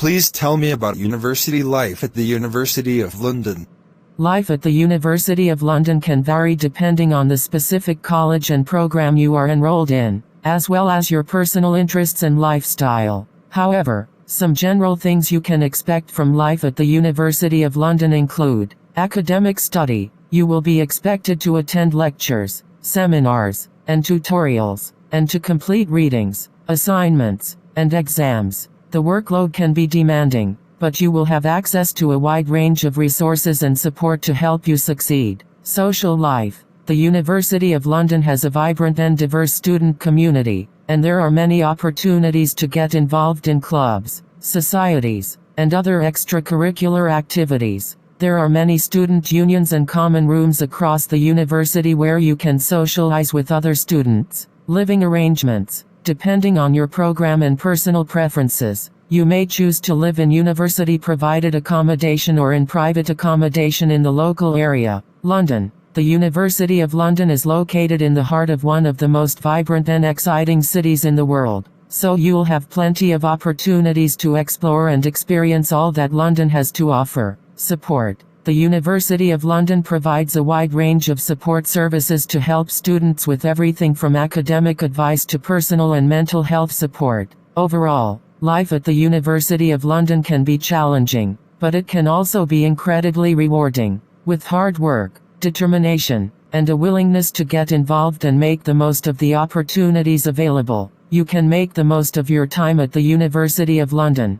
Please tell me about university life at the University of London. Life at the University of London can vary depending on the specific college and program you are enrolled in, as well as your personal interests and lifestyle. However, some general things you can expect from life at the University of London include academic study. You will be expected to attend lectures, seminars, and tutorials, and to complete readings, assignments, and exams. The workload can be demanding, but you will have access to a wide range of resources and support to help you succeed. Social life. The University of London has a vibrant and diverse student community, and there are many opportunities to get involved in clubs, societies, and other extracurricular activities. There are many student unions and common rooms across the university where you can socialize with other students. Living arrangements. Depending on your program and personal preferences, you may choose to live in university-provided accommodation or in private accommodation in the local area. London. The University of London is located in the heart of one of the most vibrant and exciting cities in the world, so you'll have plenty of opportunities to explore and experience all that London has to offer. Support. The University of London provides a wide range of support services to help students with everything from academic advice to personal and mental health support. Overall, life at the University of London can be challenging, but it can also be incredibly rewarding. With hard work, determination, and a willingness to get involved and make the most of the opportunities available, you can make the most of your time at the University of London.